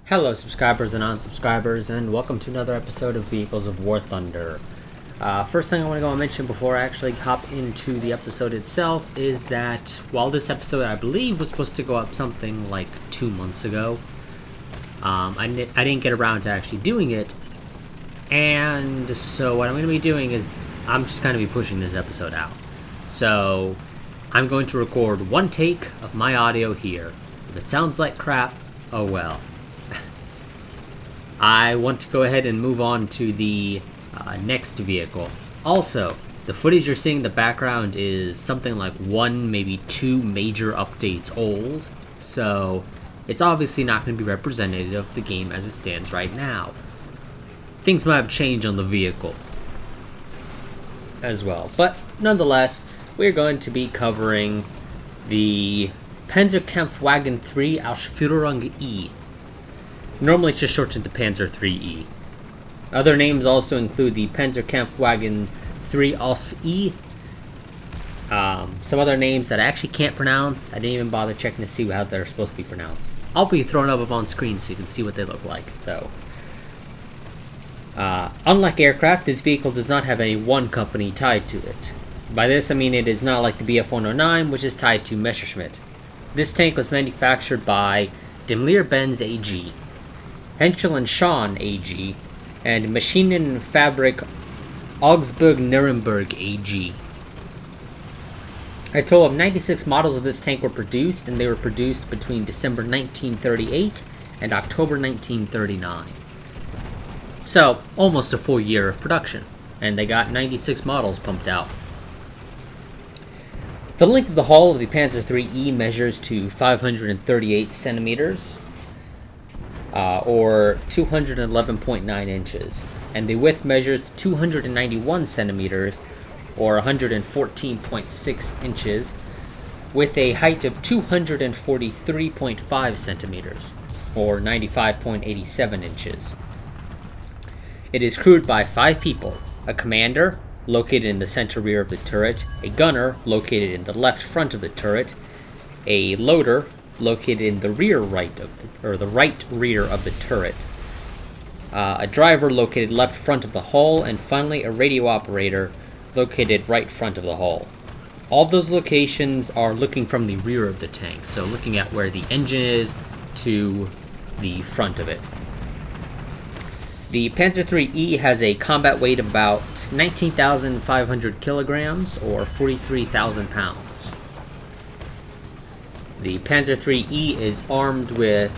Hello, subscribers and unsubscribers, and welcome to another episode of Vehicles of War Thunder. First thing I want to go and mention before I actually hop into the episode itself is that while this episode, I believe, was supposed to go up something like 2 months ago, I didn't get around to actually doing it, and so what I'm going to be doing is I'm just going to be pushing this episode out. So I'm going to record one take of my audio here. If it sounds like crap, oh well. I want to go ahead and move on to the next vehicle. Also, the footage you're seeing in the background is something like 1, maybe 2 major updates old, so it's obviously not going to be representative of the game as it stands right now. Things might have changed on the vehicle as well, but nonetheless, we're going to be covering the Panzer III E. Normally it's just shortened to Panzer III E. Other names also include the Panzerkampfwagen III E. Some other names that I actually can't pronounce. I didn't even bother checking to see how they're supposed to be pronounced. I'll be throwing them up on screen so you can see what they look like, though. Unlike aircraft, this vehicle does not have any one company tied to it. By this I mean it is not like the Bf-109, which is tied to Messerschmitt. This tank was manufactured by Daimler-Benz AG, Henschel and Schahn AG, and Maschinenfabrik Augsburg-Nuremberg AG. A total of 96 models of this tank were produced, and they were produced between December 1938 and October 1939. So, almost a full year of production, and they got 96 models pumped out. The length of the hull of the Panzer III E measures to 538 centimeters, or 211.9 inches, and the width measures 291 centimeters, or 114.6 inches, with a height of 243.5 centimeters, or 95.87 inches. It is crewed by 5 people: a commander, located in the center rear of the turret, a gunner, located in the left front of the turret, a loader, located in the the right rear of the turret, a driver located left front of the hull, and finally a radio operator located right front of the hull. All those locations are looking from the rear of the tank, so looking at where the engine is to the front of it. The Panzer III E has a combat weight of about 19,500 kilograms, or 43,000 pounds. The Panzer III E is armed with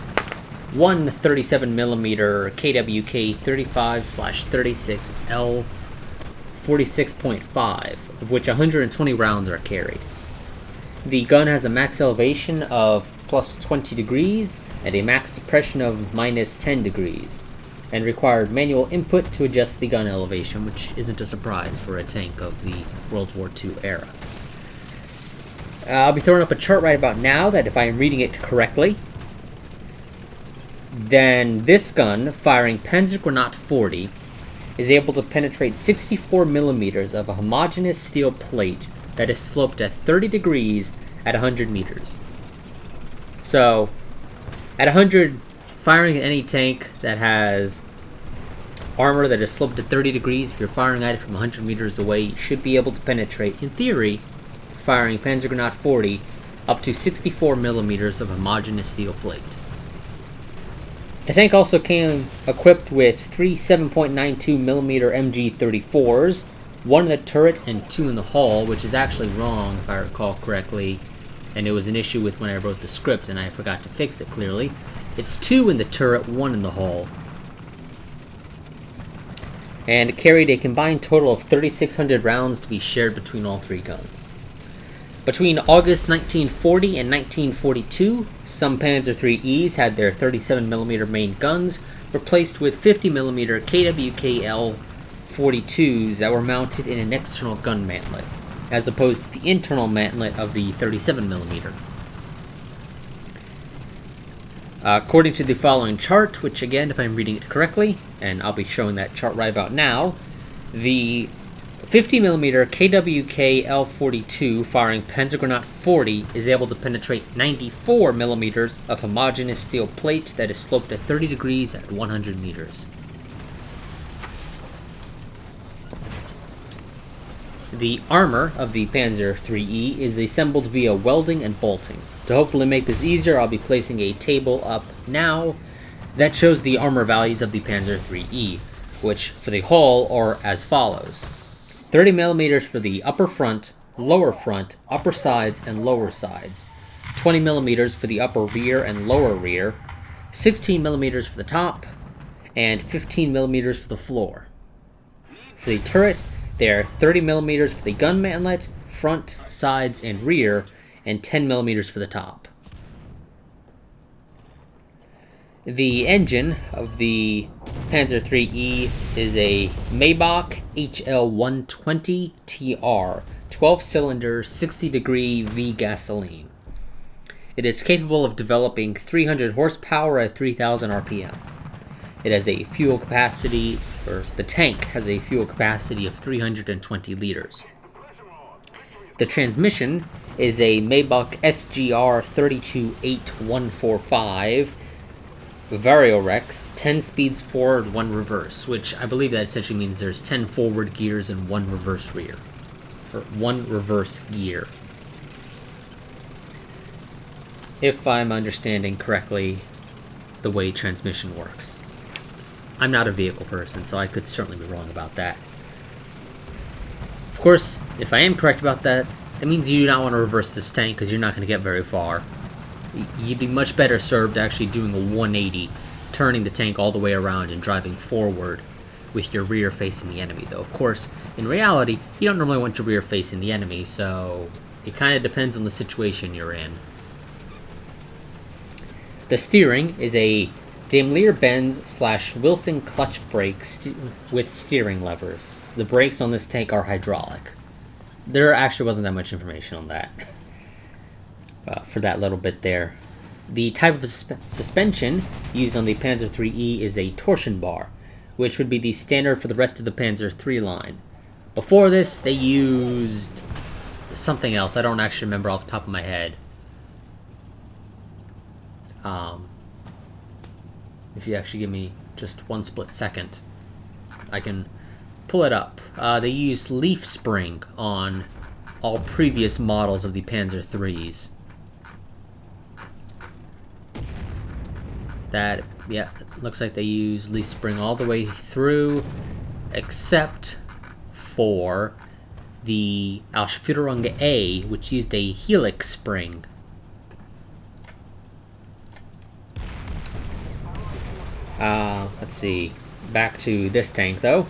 one 37mm KWK 35/36L 46.5, of which 120 rounds are carried. The gun has a max elevation of plus 20 degrees and a max depression of minus 10 degrees, and required manual input to adjust the gun elevation, which isn't a surprise for a tank of the World War II era. I'll be throwing up a chart right about now that, if I am reading it correctly, then this gun, firing Panzergranate 40, is able to penetrate 64 millimeters of a homogeneous steel plate that is sloped at 30 degrees at 100 meters. So, at 100, firing at any tank that has armor that is sloped at 30 degrees, if you're firing at it from 100 meters away, you should be able to penetrate, in theory, firing Panzergranate 40 up to 64 millimeters of homogeneous steel plate. The tank also came equipped with 3 7.92 millimeter MG34s, 1 in the turret and 2 in the hull, which is actually wrong if I recall correctly, and it was an issue with when I wrote the script and I forgot to fix it clearly. It's 2 in the turret, 1 in the hull. And it carried a combined total of 3,600 rounds to be shared between all 3 guns. Between August 1940 and 1942, some Panzer III's had their 37mm main guns replaced with 50mm KWK-L 42s that were mounted in an external gun mantlet, as opposed to the internal mantlet of the 37mm. According to the following chart, which again, if I'm reading it correctly, and I'll be showing that chart right about now, the 50mm KWK L42 firing Panzergranat 40 is able to penetrate 94mm of homogeneous steel plate that is sloped at 30 degrees at 100 meters. The armor of the Panzer III E is assembled via welding and bolting. To hopefully make this easier, I'll be placing a table up now that shows the armor values of the Panzer III E, which for the hull are as follows. 30mm for the upper front, upper sides, and lower sides. 20mm for the upper rear and lower rear. 16mm for the top, and 15mm for the floor. For the turret, there are 30mm for the gun mantlet, front, sides, and rear, and 10mm for the top. The engine of the Panzer III E is a Maybach HL120TR, 12-cylinder, 60-degree V gasoline. It is capable of developing 300 horsepower at 3,000 RPM. It has a fuel capacity, or the tank has a fuel capacity of 320 liters. The transmission is a Maybach SGR 32845 Variorex, 10 speeds forward, 1 reverse, which I believe that essentially means there's 10 forward gears and 1 reverse rear, or 1 reverse gear. If I'm understanding correctly the way transmission works. I'm not a vehicle person, so I could certainly be wrong about that. Of course, if I am correct about that, that means you do not want to reverse this tank because you're not going to get very far. You'd be much better served actually doing a 180, turning the tank all the way around and driving forward with your rear facing the enemy, though. Of course, in reality, you don't normally want your rear facing the enemy, so it kind of depends on the situation you're in. The steering is a Daimler-Benz / Wilson clutch brakes with steering levers. The brakes on this tank are hydraulic. There actually wasn't that much information on that. For that little bit there. The type of suspension used on the Panzer III E is a torsion bar, which would be the standard for the rest of the Panzer III line. Before this, they used something else. I don't actually remember off the top of my head. If you actually give me just one split second, I can pull it up. They used leaf spring on all previous models of the Panzer IIIs. That, yeah, looks like they use leaf spring all the way through, except for the Ausführung A, which used a helix spring. Let's see. Back to this tank, though.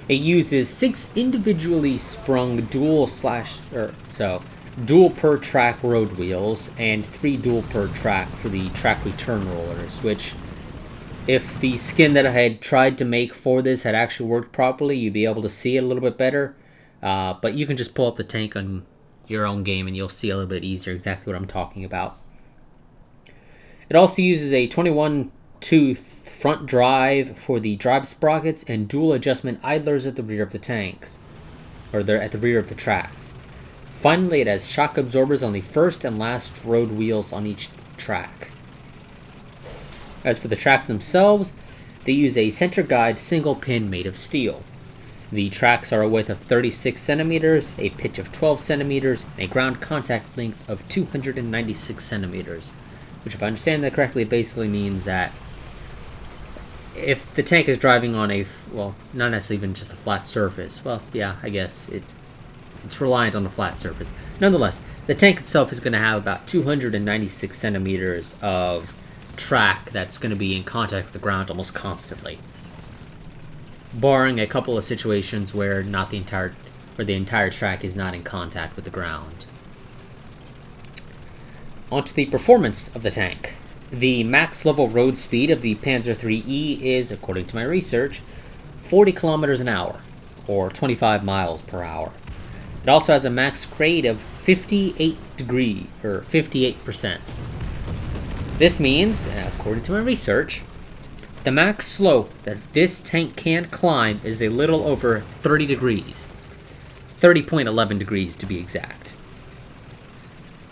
It uses 6 individually sprung dual per track road wheels and 3 dual per track for the track return rollers, which, if the skin that I had tried to make for this had actually worked properly, you'd be able to see it a little bit better. But you can just pull up the tank on your own game and you'll see a little bit easier exactly what I'm talking about. It also uses a 21-tooth front drive for the drive sprockets and dual adjustment idlers at the rear of the tanks, or they're at the rear of the tracks. Finally, it has shock absorbers on the first and last road wheels on each track. As for the tracks themselves, they use a center guide single pin made of steel. The tracks are a width of 36 centimeters, a pitch of 12 centimeters, and a ground contact length of 296 centimeters, which, if I understand that correctly, basically means that if the tank is driving on a, well, not necessarily even just a flat surface, well, yeah, I guess it's reliant on a flat surface. Nonetheless, the tank itself is going to have about 296 centimeters of track that's going to be in contact with the ground almost constantly, barring a couple of situations where the entire track is not in contact with the ground. Onto the performance of the tank. The max level road speed of the Panzer III E is, according to my research, 40 kilometers an hour, or 25 miles per hour. It also has a max grade of 58%. This means, according to my research, the max slope that this tank can climb is a little over 30 degrees. 30.11 degrees to be exact.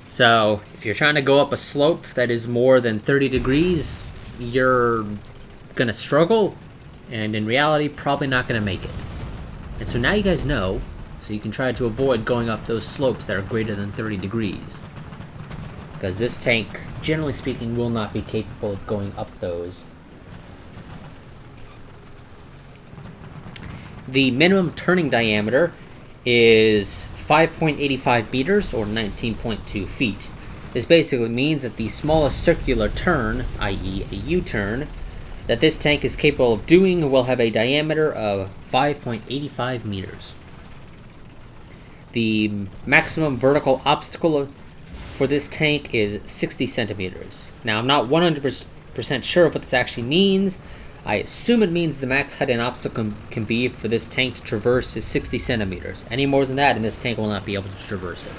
So, if you're trying to go up a slope that is more than 30 degrees, you're gonna struggle, and in reality, probably not gonna make it. And so now you guys know, so you can try to avoid going up those slopes that are greater than 30 degrees. Because this tank, generally speaking, will not be capable of going up those. The minimum turning diameter is 5.85 meters, or 19.2 feet. This basically means that the smallest circular turn, i.e. a U-turn, that this tank is capable of doing will have a diameter of 5.85 meters. The maximum vertical obstacle for this tank is 60 centimeters. Now, I'm not 100% sure what this actually means. I assume it means the max height an obstacle can be for this tank to traverse is 60 centimeters. Any more than that, and this tank will not be able to traverse it.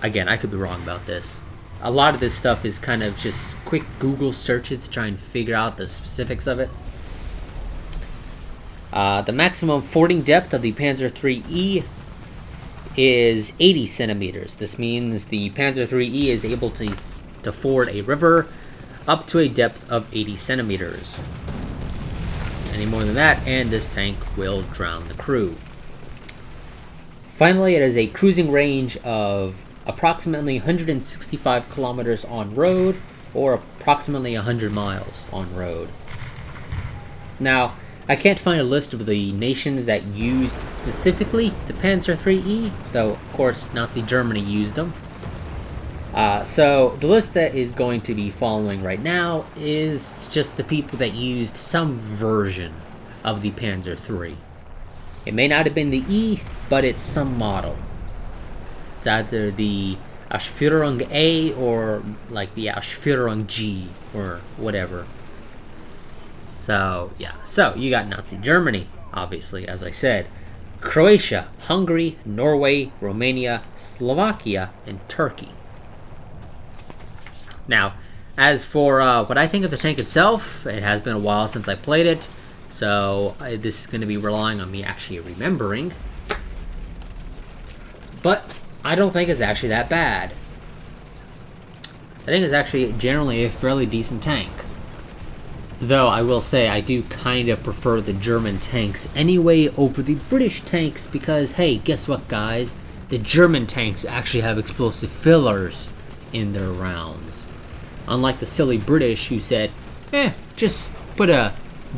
Again, I could be wrong about this. A lot of this stuff is kind of just quick Google searches to try and figure out the specifics of it. The maximum fording depth of the Panzer III E is 80 centimeters. This means the Panzer III E is able to ford a river up to a depth of 80 centimeters. Any more than that, and this tank will drown the crew. Finally, it has a cruising range of approximately 165 kilometers on road, or approximately 100 miles on road. Now, I can't find a list of the nations that used specifically the Panzer III E, though, of course, Nazi Germany used them. So, the list that is going to be following right now is just the people that used some version of the Panzer III. It may not have been the E, but it's some model. It's either the Ausführung A or like the Ausführung G or whatever. So, yeah. So, you got Nazi Germany, obviously, as I said. Croatia, Hungary, Norway, Romania, Slovakia, and Turkey. Now, as for what I think of the tank itself, it has been a while since I played it, so this is going to be relying on me actually remembering. But I don't think it's actually that bad. I think it's actually generally a fairly decent tank. Though I will say I do kind of prefer the German tanks anyway over the British tanks because, hey, guess what, guys? The German tanks actually have explosive fillers in their rounds. Unlike the silly British who said, just put a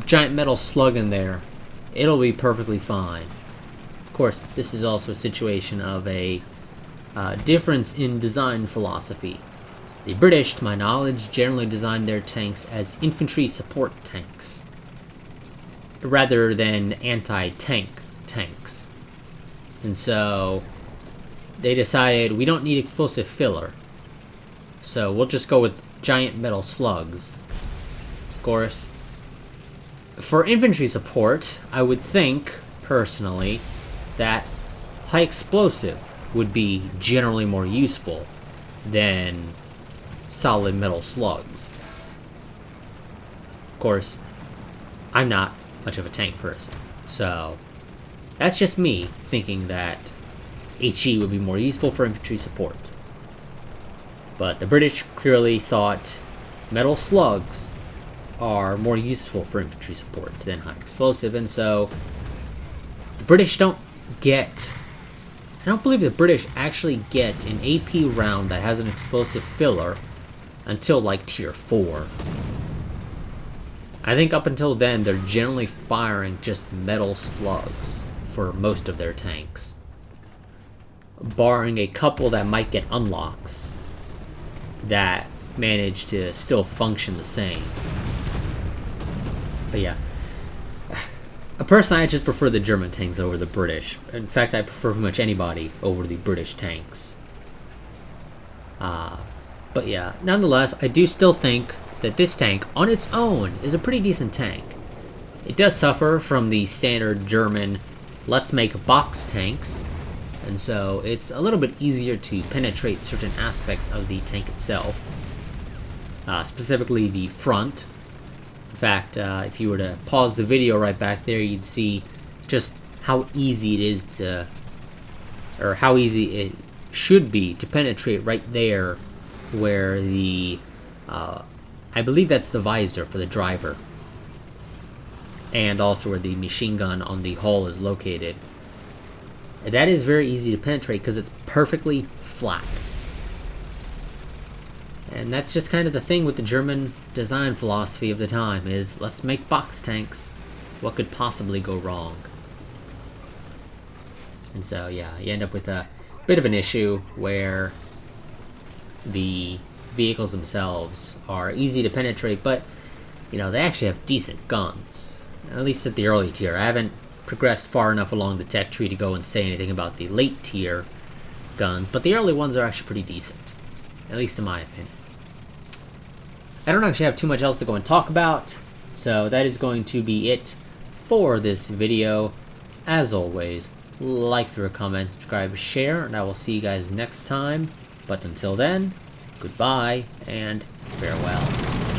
giant metal slug in there. It'll be perfectly fine. Of course, this is also a situation of a difference in design philosophy. The British, to my knowledge, generally design their tanks as infantry support tanks, rather than anti-tank tanks. And so, they decided, we don't need explosive filler, so we'll just go with giant metal slugs. Of course, for infantry support, I would think, personally, that high explosive would be generally more useful than solid metal slugs. Of course, I'm not much of a tank person, so that's just me thinking that HE would be more useful for infantry support. But the British clearly thought metal slugs are more useful for infantry support than high explosive, and so the British don't get... I don't believe the British actually get an AP round that has an explosive filler until like tier 4. I think up until then they're generally firing just metal slugs for most of their tanks, barring a couple that might get unlocks that manage to still function the same. But yeah, personally I just prefer the German tanks over the British. In fact, I prefer pretty much anybody over the British tanks. But yeah, nonetheless, I do still think that this tank on its own is a pretty decent tank. It does suffer from the standard German let's make box tanks, and so it's a little bit easier to penetrate certain aspects of the tank itself. Specifically the front, In fact, if you were to pause the video right back there, you'd see just how easy it is to, or how easy it should be to penetrate right there where the, I believe that's the visor for the driver, and also where the machine gun on the hull is located. That is very easy to penetrate because it's perfectly flat. And that's just kind of the thing with the German design philosophy of the time, is let's make box tanks. What could possibly go wrong? And so, yeah, you end up with a bit of an issue where the vehicles themselves are easy to penetrate, but, you know, they actually have decent guns. At least at the early tier. I haven't progressed far enough along the tech tree to go and say anything about the late tier guns, but the early ones are actually pretty decent. At least in my opinion. I don't actually have too much else to go and talk about, so that is going to be it for this video. As always, like, through a comment, subscribe, share, and I will see you guys next time. But until then, goodbye and farewell.